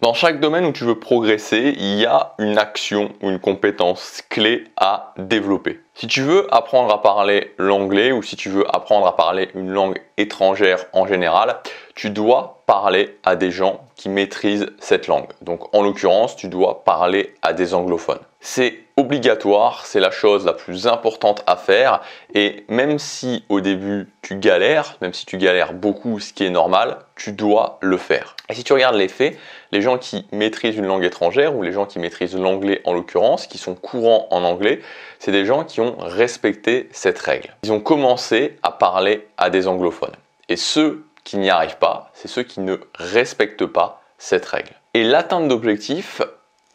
Dans chaque domaine où tu veux progresser, il y a une action ou une compétence clé à développer. Si tu veux apprendre à parler l'anglais ou si tu veux apprendre à parler une langue étrangère en général, tu dois parler à des gens qui maîtrisent cette langue. Donc en l'occurrence, tu dois parler à des anglophones. C'est obligatoire, c'est la chose la plus importante à faire et même si au début tu galères, même si tu galères beaucoup, ce qui est normal, tu dois le faire. Et si tu regardes les faits, les gens qui maîtrisent une langue étrangère ou les gens qui maîtrisent l'anglais en l'occurrence, qui sont courants en anglais, c'est des gens qui ont respecté cette règle. Ils ont commencé à parler à des anglophones. Et ceux qui n'y arrivent pas, c'est ceux qui ne respectent pas cette règle. Et l'atteinte d'objectifs,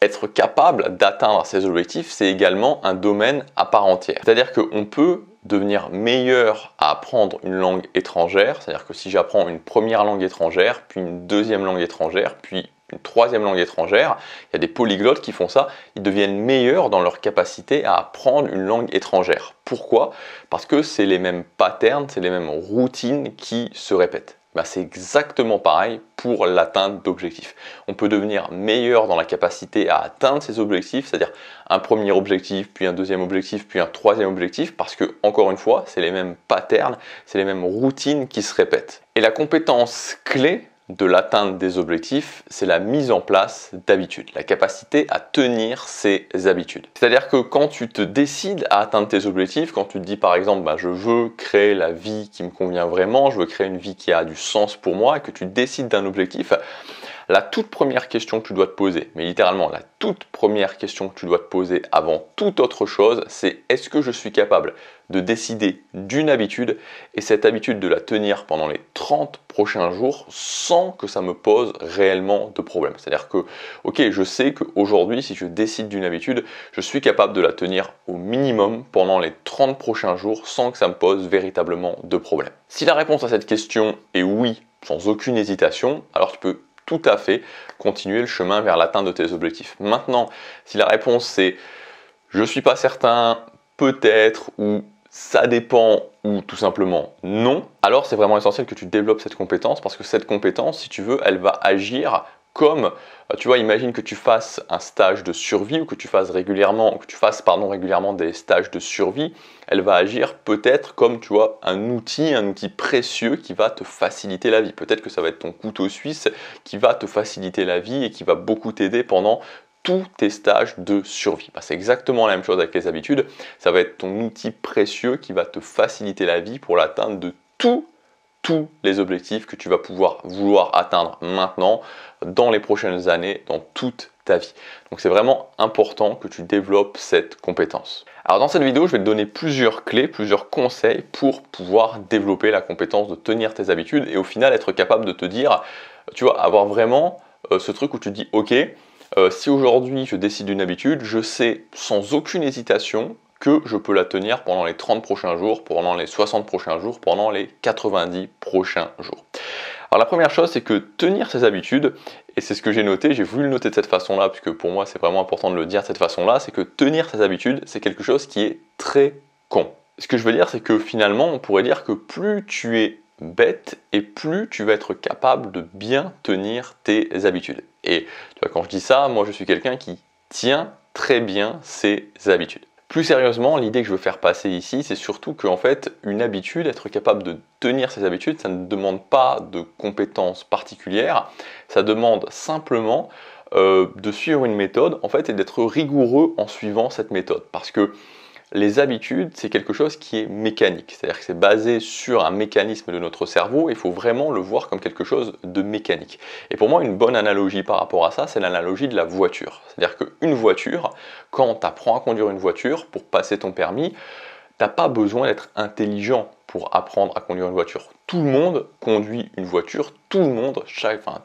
être capable d'atteindre ces objectifs, c'est également un domaine à part entière. C'est-à-dire qu'on peut devenir meilleur à apprendre une langue étrangère, c'est-à-dire que si j'apprends une première langue étrangère, puis une deuxième langue étrangère, puis une troisième langue étrangère, il y a des polyglottes qui font ça, ils deviennent meilleurs dans leur capacité à apprendre une langue étrangère. Pourquoi? Parce que c'est les mêmes patterns, c'est les mêmes routines qui se répètent. C'est exactement pareil pour l'atteinte d'objectifs. On peut devenir meilleur dans la capacité à atteindre ces objectifs, c'est-à-dire un premier objectif, puis un deuxième objectif, puis un troisième objectif, parce que, encore une fois, c'est les mêmes patterns, c'est les mêmes routines qui se répètent. Et la compétence clé de l'atteinte des objectifs, c'est la mise en place d'habitudes, la capacité à tenir ces habitudes. C'est-à-dire que quand tu te décides à atteindre tes objectifs, quand tu te dis par exemple je veux créer la vie qui me convient vraiment, je veux créer une vie qui a du sens pour moi et que tu décides d'un objectif, la toute première question que tu dois te poser, mais littéralement la toute première question que tu dois te poser avant toute autre chose, c'est est-ce que je suis capable de décider d'une habitude et cette habitude de la tenir pendant les 30 prochains jours sans que ça me pose réellement de problème. C'est-à-dire que, ok, je sais qu'aujourd'hui, si je décide d'une habitude, je suis capable de la tenir au minimum pendant les 30 prochains jours sans que ça me pose véritablement de problème. Si la réponse à cette question est oui, sans aucune hésitation, alors tu peux tout à fait continuer le chemin vers l'atteinte de tes objectifs. Maintenant, si la réponse c'est je suis pas certain, peut-être, ou ça dépend, ou tout simplement non, alors c'est vraiment essentiel que tu développes cette compétence parce que cette compétence, si tu veux, elle va agir comme, tu vois, imagine que tu fasses un stage de survie ou que tu fasses régulièrement des stages de survie, elle va agir peut-être comme, tu vois, un outil précieux qui va te faciliter la vie. Peut-être que ça va être ton couteau suisse qui va te faciliter la vie et qui va beaucoup t'aider pendant tous tes stages de survie. C'est exactement la même chose avec les habitudes. Ça va être ton outil précieux qui va te faciliter la vie pour l'atteinte de tous les objectifs que tu vas vouloir atteindre maintenant, dans les prochaines années, dans toute ta vie. Donc c'est vraiment important que tu développes cette compétence. Alors dans cette vidéo, je vais te donner plusieurs clés, plusieurs conseils pour pouvoir développer la compétence de tenir tes habitudes et au final être capable de te dire, tu vois, avoir vraiment ce truc où tu te dis, ok, si aujourd'hui je décide d'une habitude, je sais sans aucune hésitation que je peux la tenir pendant les 30 prochains jours, pendant les 60 prochains jours, pendant les 90 prochains jours. Alors la première chose, c'est que tenir ses habitudes, et c'est ce que j'ai noté, j'ai voulu le noter de cette façon-là, puisque pour moi c'est vraiment important de le dire de cette façon-là, c'est que tenir ses habitudes, c'est quelque chose qui est très con. Ce que je veux dire, c'est que finalement, on pourrait dire que plus tu es bête et plus tu vas être capable de bien tenir tes habitudes. Et tu vois, quand je dis ça, moi je suis quelqu'un qui tient très bien ses habitudes. Plus sérieusement, l'idée que je veux faire passer ici, c'est surtout qu'en fait, une habitude, être capable de tenir ses habitudes, ça ne demande pas de compétences particulières, ça demande simplement de suivre une méthode en fait, et d'être rigoureux en suivant cette méthode. Parce que les habitudes, c'est quelque chose qui est mécanique, c'est-à-dire que c'est basé sur un mécanisme de notre cerveau, il faut vraiment le voir comme quelque chose de mécanique. Et pour moi, une bonne analogie par rapport à ça, c'est l'analogie de la voiture. C'est-à-dire qu'une voiture, quand tu apprends à conduire une voiture, pour passer ton permis, tu n'as pas besoin d'être intelligent pour apprendre à conduire une voiture. Tout le monde conduit une voiture, tout le monde,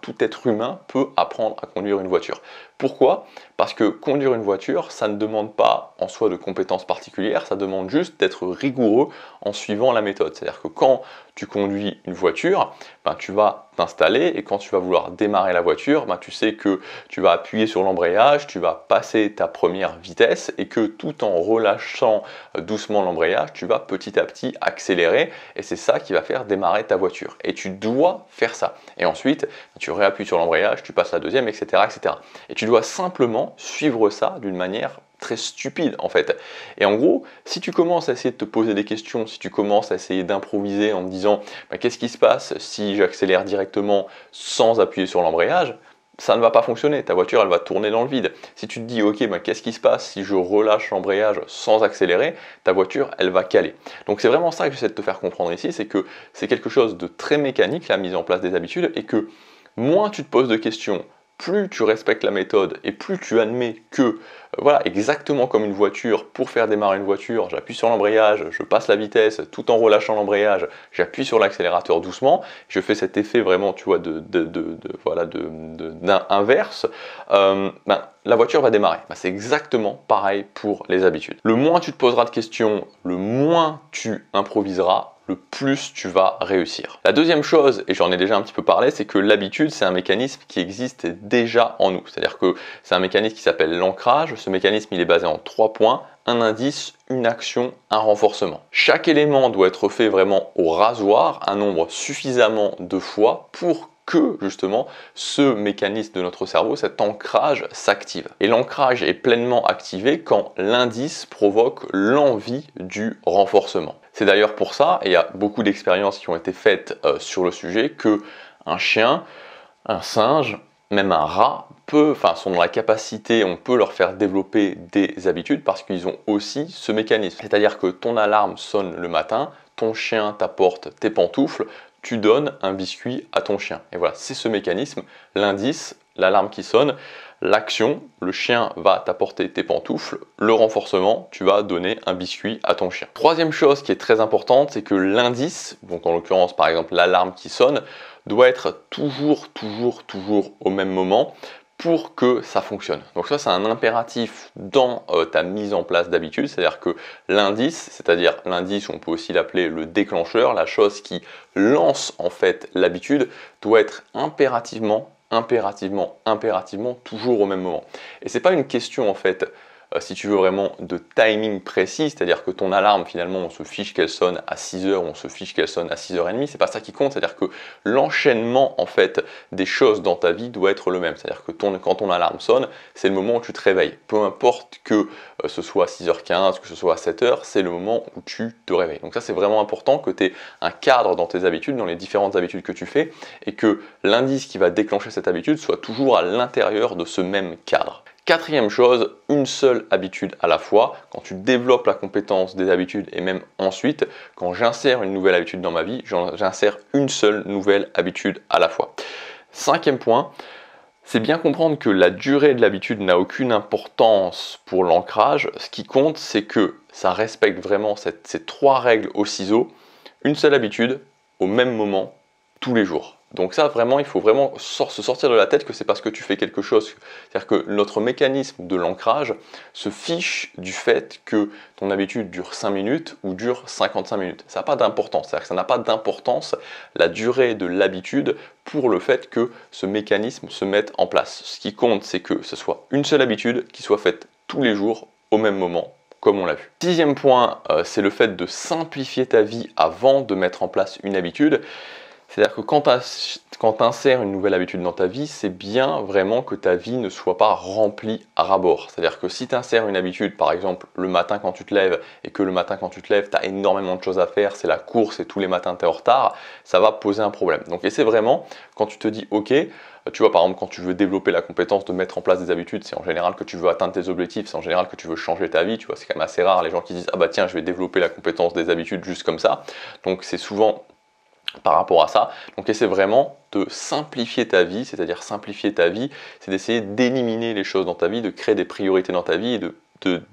tout être humain peut apprendre à conduire une voiture. Pourquoi? Parce que conduire une voiture, ça ne demande pas en soi de compétences particulières, ça demande juste d'être rigoureux en suivant la méthode. C'est-à-dire que quand tu conduis une voiture, tu vas t'installer et quand tu vas vouloir démarrer la voiture, tu sais que tu vas appuyer sur l'embrayage, tu vas passer ta première vitesse et que tout en relâchant doucement l'embrayage, tu vas petit à petit accélérer accélérer et c'est ça qui va faire démarrer ta voiture. Et tu dois faire ça. Et ensuite, tu réappuies sur l'embrayage, tu passes la deuxième, etc., etc. Et tu dois simplement suivre ça d'une manière très stupide en fait. Et en gros, si tu commences à essayer de te poser des questions, si tu commences à essayer d'improviser en te disant qu'est-ce qui se passe si j'accélère directement sans appuyer sur l'embrayage, ça ne va pas fonctionner, ta voiture elle va tourner dans le vide. Si tu te dis ok, qu'est-ce qui se passe si je relâche l'embrayage sans accélérer, ta voiture elle va caler. Donc c'est vraiment ça que j'essaie de te faire comprendre ici, c'est que c'est quelque chose de très mécanique, la mise en place des habitudes, et que moins tu te poses de questions, plus tu respectes la méthode et plus tu admets que, voilà, exactement comme une voiture, pour faire démarrer une voiture, j'appuie sur l'embrayage, je passe la vitesse tout en relâchant l'embrayage, j'appuie sur l'accélérateur doucement, je fais cet effet vraiment, tu vois, d'inverse, la voiture va démarrer. C'est exactement pareil pour les habitudes. Le moins tu te poseras de questions, le moins tu improviseras, le plus tu vas réussir. La deuxième chose, et j'en ai déjà un petit peu parlé, c'est que l'habitude, c'est un mécanisme qui existe déjà en nous. C'est-à-dire que c'est un mécanisme qui s'appelle l'ancrage. Ce mécanisme, il est basé en 3 points. Un indice, une action, un renforcement. Chaque élément doit être fait vraiment au rasoir, un nombre suffisamment de fois pour que justement ce mécanisme de notre cerveau, cet ancrage s'active. Et l'ancrage est pleinement activé quand l'indice provoque l'envie du renforcement. C'est d'ailleurs pour ça, et il y a beaucoup d'expériences qui ont été faites sur le sujet, que un chien, un singe, même un rat sont dans la capacité, on peut leur faire développer des habitudes parce qu'ils ont aussi ce mécanisme. C'est-à-dire que ton alarme sonne le matin, ton chien t'apporte tes pantoufles, tu donnes un biscuit à ton chien. Et voilà, c'est ce mécanisme, l'indice, l'alarme qui sonne, l'action, le chien va t'apporter tes pantoufles, le renforcement, tu vas donner un biscuit à ton chien. Troisième chose qui est très importante, c'est que l'indice, donc en l'occurrence par exemple l'alarme qui sonne, doit être toujours au même moment pour que ça fonctionne. Donc ça c'est un impératif dans ta mise en place d'habitude, c'est-à-dire que l'indice, on peut aussi l'appeler le déclencheur, la chose qui lance en fait l'habitude, doit être impérativement toujours au même moment. Et c'est pas une question en fait, si tu veux vraiment de timing précis, c'est-à-dire que ton alarme finalement on se fiche qu'elle sonne à 6h ou on se fiche qu'elle sonne à 6h30, c'est pas ça qui compte, c'est-à-dire que l'enchaînement en fait des choses dans ta vie doit être le même, c'est-à-dire que quand ton alarme sonne, c'est le moment où tu te réveilles, peu importe que ce soit à 6h15, que ce soit à 7h, c'est le moment où tu te réveilles. Donc ça c'est vraiment important que tu aies un cadre dans tes habitudes, dans les différentes habitudes que tu fais, et que l'indice qui va déclencher cette habitude soit toujours à l'intérieur de ce même cadre. Quatrième chose, une seule habitude à la fois. Quand tu développes la compétence des habitudes et même ensuite, quand j'insère une nouvelle habitude dans ma vie, j'insère une seule nouvelle habitude à la fois. Cinquième point, c'est bien comprendre que la durée de l'habitude n'a aucune importance pour l'ancrage. Ce qui compte, c'est que ça respecte vraiment ces 3 règles au ciseau. Une seule habitude, au même moment, tous les jours. Donc ça vraiment, il faut vraiment se sortir de la tête que c'est parce que tu fais quelque chose. C'est-à-dire que notre mécanisme de l'ancrage se fiche du fait que ton habitude dure 5 minutes ou dure 55 minutes. Ça n'a pas d'importance. C'est-à-dire que ça n'a pas d'importance la durée de l'habitude pour le fait que ce mécanisme se mette en place. Ce qui compte, c'est que ce soit une seule habitude qui soit faite tous les jours au même moment, comme on l'a vu. Sixième point, c'est le fait de simplifier ta vie avant de mettre en place une habitude. C'est-à-dire que quand tu insères une nouvelle habitude dans ta vie, c'est bien vraiment que ta vie ne soit pas remplie à ras-bord. C'est-à-dire que si tu insères une habitude, par exemple le matin quand tu te lèves, et que le matin quand tu te lèves, tu as énormément de choses à faire, c'est la course et tous les matins tu es en retard, ça va poser un problème. Donc essaie vraiment, quand tu te dis ok, tu vois par exemple quand tu veux développer la compétence de mettre en place des habitudes, c'est en général que tu veux atteindre tes objectifs, c'est en général que tu veux changer ta vie, tu vois, c'est quand même assez rare les gens qui disent ah bah tiens je vais développer la compétence des habitudes juste comme ça. Donc c'est souvent par rapport à ça. Donc essaie vraiment de simplifier ta vie, c'est-à-dire simplifier ta vie, c'est d'essayer d'éliminer les choses dans ta vie, de créer des priorités dans ta vie et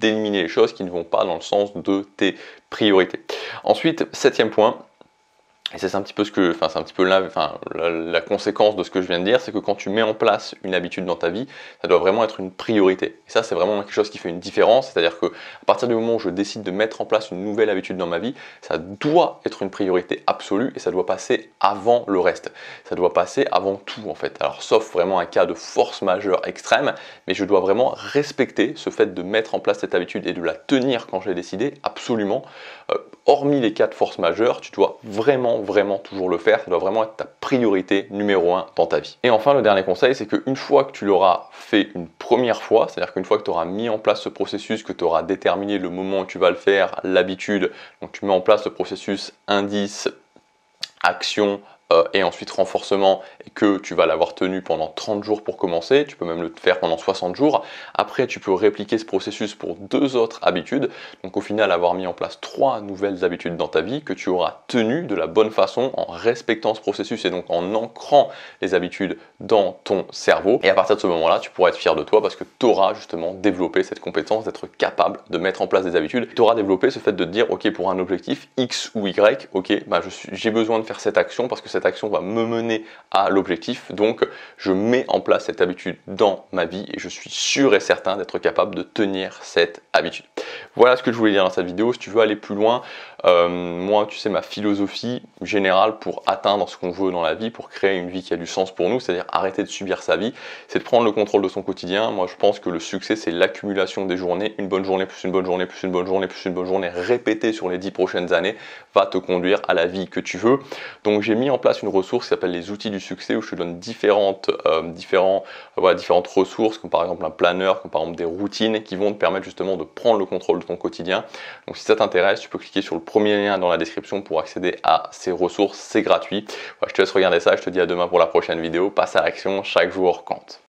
d'éliminer les choses qui ne vont pas dans le sens de tes priorités. Ensuite, septième point, Et c'est un petit peu c'est un petit peu la conséquence de ce que je viens de dire, c'est que quand tu mets en place une habitude dans ta vie, ça doit vraiment être une priorité. Et ça, c'est vraiment quelque chose qui fait une différence, c'est-à-dire que à partir du moment où je décide de mettre en place une nouvelle habitude dans ma vie, ça doit être une priorité absolue et ça doit passer avant le reste. Ça doit passer avant tout en fait. Alors sauf vraiment un cas de force majeure extrême, mais je dois vraiment respecter ce fait de mettre en place cette habitude et de la tenir quand j'ai décidé, absolument. Hormis les cas de force majeure, tu dois vraiment toujours le faire, ça doit vraiment être ta priorité numéro 1 dans ta vie. Et enfin, le dernier conseil, c'est qu'une fois que tu l'auras fait une première fois, c'est-à-dire qu'une fois que tu auras mis en place ce processus, que tu auras déterminé le moment où tu vas le faire, l'habitude, donc tu mets en place le processus indice, action, et ensuite renforcement, et que tu vas l'avoir tenu pendant 30 jours pour commencer, tu peux même le faire pendant 60 jours. Après, tu peux répliquer ce processus pour 2 autres habitudes, donc au final avoir mis en place 3 nouvelles habitudes dans ta vie que tu auras tenues de la bonne façon en respectant ce processus et donc en ancrant les habitudes dans ton cerveau. Et à partir de ce moment-là, tu pourras être fier de toi parce que tu auras justement développé cette compétence d'être capable de mettre en place des habitudes. Tu auras développé ce fait de te dire, ok, pour un objectif X ou Y, ok, j'ai besoin de faire cette action parce que cette action va me mener à l'objectif, donc je mets en place cette habitude dans ma vie et je suis sûr et certain d'être capable de tenir cette habitude. Voilà ce que je voulais dire dans cette vidéo. Si tu veux aller plus loin, moi tu sais ma philosophie générale pour atteindre ce qu'on veut dans la vie, pour créer une vie qui a du sens pour nous, c'est-à-dire arrêter de subir sa vie, c'est de prendre le contrôle de son quotidien. Moi je pense que le succès c'est l'accumulation des journées, une bonne journée plus une bonne journée plus une bonne journée plus une bonne journée répétée sur les 10 prochaines années va te conduire à la vie que tu veux. Donc j'ai mis en place une ressource qui s'appelle les outils du succès où je te donne différentes ressources comme par exemple un planeur, comme par exemple des routines qui vont te permettre justement de prendre le contrôle de ton quotidien. Donc si ça t'intéresse, tu peux cliquer sur le premier lien dans la description pour accéder à ces ressources, c'est gratuit. Voilà, je te laisse regarder ça, je te dis à demain pour la prochaine vidéo. Passe à l'action, chaque jour compte.